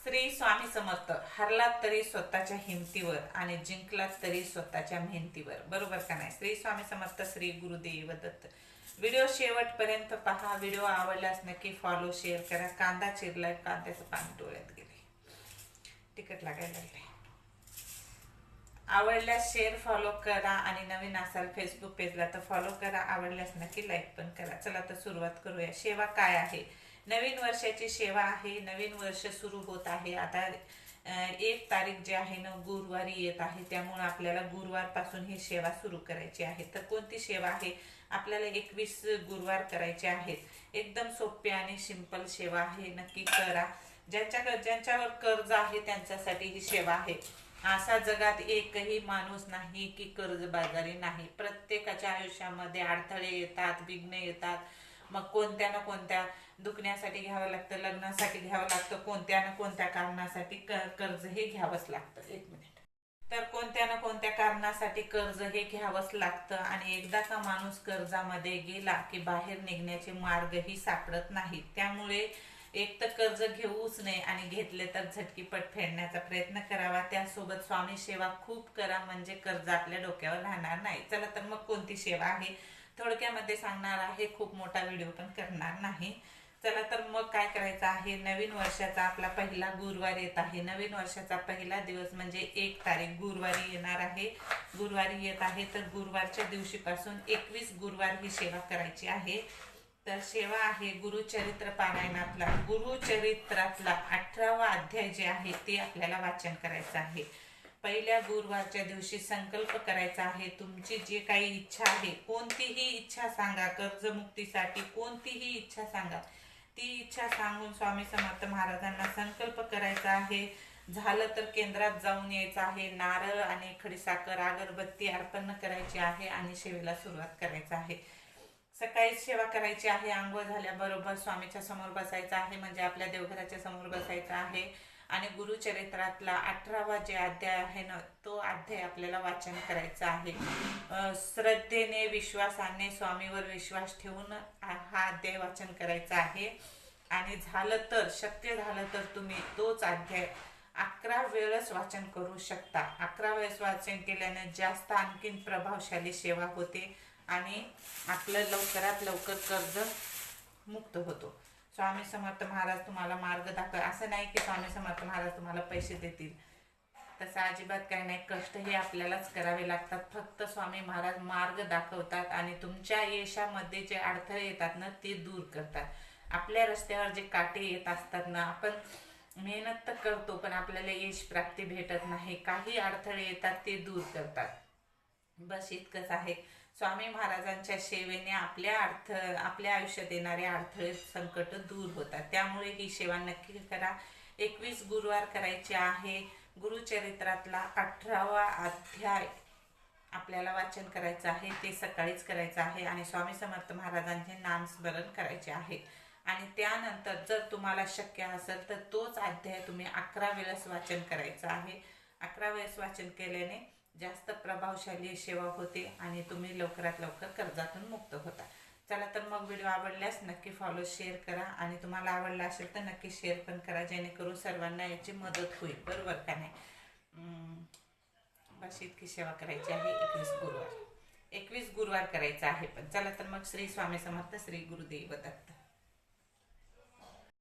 श्री स्वामी समर्थ. हरलात तरी स्वतःच्या हिमतीवर आणि जिंकलात तरी स्वतःच्या मेहनतीवर. बरोबर का नाही? श्री स्वामी समर्थ. श्री गुरुदेव दत्त. व्हिडिओ शेवटपर्यंत पहा. व्हिडिओ आवडल्यास नक्की फॉलो शेअर करा. कांदा चिरलाय, कांद्याचं पाणी डोळ्यात गेले, तिखट लागायला लागले. आवडल्यास शेअर फॉलो करा आणि नवीन असाल फेसबुक पेजला तर फॉलो करा. आवडल्यास नक्की लाईक पण करा. चला तर सुरुवात करूया. सेवा काय आहे? नवीन वर्षाची सेवा आहे. नवीन वर्ष सुरू होत आहे. आता 1 तारीख जे आहे ना, गुरुवारी येत आहे. त्यामुळे आपल्याला गुरुवारपासून ही सेवा सुरू करायची आहे. तर कोणती सेवा आहे? आपल्याला 21 गुरुवार करायचे आहेत. एकदम सोपी आणि सिंपल सेवा आहे. नक्की करा. ज्यांच्यावर कर्ज आहे त्यांच्यासाठी ही सेवा आहे. असा जगात एकही माणूस नाही की कर्जबाजारी नाही. प्रत्येकाच्या आयुष्यामध्ये अडथळे येतात, विघ्न येतात. मग कोणत्या ना कोणत्या दुखण्यासाठी घ्यावं लागतं, लग्नासाठी घ्यावं लागतं, कोणत्या ना कोणत्या कारणासाठी कर्ज हे घ्यावंच लागतं. 1 मिनिट. तर कोणत्या ना कोणत्या कारणासाठी कर्ज हे घ्यावंच लागतं. आणि एकदा का माणूस कर्जामध्ये गेला की बाहेर निघण्याचे मार्गही सापडत नाही. त्यामुळे एक तर कर्ज घेऊच नये आणि घेतले तर झटकीपट फेडण्याचा प्रयत्न करावा. त्यासोबत स्वामी सेवा खूप करा, म्हणजे कर्ज आपल्या डोक्यावर राहणार नाही. चला तर मग कोणती सेवा आहे थोडक्यामध्ये सांगणार आहे. खूप मोठा व्हिडिओ पण करणार नाही. चला तर मग काय करायचं आहे? नवीन वर्षाचा आपला पहिला गुरुवार येत आहे. नवीन वर्षाचा पहिला दिवस म्हणजे 1 तारीख गुरुवारी येणार आहे. गुरुवारी येत आहे तर गुरुवारच्या दिवशीपासून 21 गुरुवार ही सेवा करायची आहे. तर सेवा आहे गुरुचरित्र पारायणातला. गुरुचरित्रातला 18वा अध्याय जे आहे ते आपल्याला वाचन करायचं आहे. पहिल्या गुरुवारच्या दिवशी संकल्प करायचा आहे. तुमची जे काही इच्छा आहे, कोणतीही इच्छा सांगा. कर्जमुक्तीसाठी कोणतीही इच्छा सांगा. ती इच्छा सांगून स्वामी समर्थ महाराजांना संकल्प करायचा आहे. झालं तर केंद्रात जाऊन यायचं आहे. नारळ आणि खडीसाखर अगरबत्ती अर्पण करायची आहे आणि सेवेला सुरुवात करायचं आहे. सकाळी सेवा करायची आहे. आंघोळ झाल्याबरोबर स्वामीच्या समोर बसायचं आहे, म्हणजे आपल्या देवघराच्या समोर बसायचं आहे. आणि गुरुचरित्रातला 18वा जे अध्याय आहे ना, तो अध्याय आपल्याला वाचन करायचा आहे. श्रद्धेने, विश्वासाने, स्वामीवर विश्वास ठेवून हा अध्याय वाचन करायचा आहे. आणि झालं तर, शक्य झालं तर तुम्ही तोच अध्याय 11 वेळेस वाचन करू शकता. 11 वेळेस वाचन केल्याने जास्त आणखीन प्रभावशाली सेवा होते आणि आपलं लवकरात लवकर कर्ज मुक्त होतो. स्वामी समर्थ महाराज तुम्हाला मार्ग दाखव. असं नाही की स्वामी समर्थ महाराज तुम्हाला पैसे देतील, तसं अजिबात काही नाही. कष्ट हे आपल्यालाच करावे लागतात. फक्त स्वामी महाराज मार्ग दाखवतात आणि तुमच्या यशामध्ये जे अडथळे येतात ना ते दूर करतात. आपल्या रस्त्यावर जे काटे येत असतात ना, आपण मेहनत तर करतो पण आपल्याला यश प्राप्ती भेटत नाही. काही अडथळे येतात ते दूर करतात. बस इतकंच आहे. स्वामी महाराजांच्या सेवेने आपल्या आयुष्यात येणारे अडथळे, संकट दूर होतात. त्यामुळे ही सेवा नक्की करा. 21 गुरुवार करायचे आहे. गुरुचरित्रातला 18वा अध्याय आपल्याला वाचन करायचं आहे. ते सकाळीच करायचं आहे आणि स्वामी समर्थ महाराजांचे नामस्मरण करायचे आहे. आणि त्यानंतर जर तुम्हाला शक्य असेल तर तोच अध्याय तुम्ही 11 वेळेस वाचन करायचं आहे. 11 वेळेस वाचन केल्याने जास्त प्रभावशाली सेवा होते आणि तुम्ही लवकरात लवकर कर्जातून मुक्त होता. चला तर मग व्हिडिओ आवडल्यास नक्की फॉलो शेअर करा आणि तुम्हाला आवडला असेल तर नक्की शेअर पण करा, जेणेकरून सर्वांना याची मदत होईल. बरोबर का नाही? बस इतकी सेवा करायची आहे. 21 गुरुवार करायचा आहे. पण चला तर मग श्री स्वामी समर्थ. श्री गुरुदेव दत्त.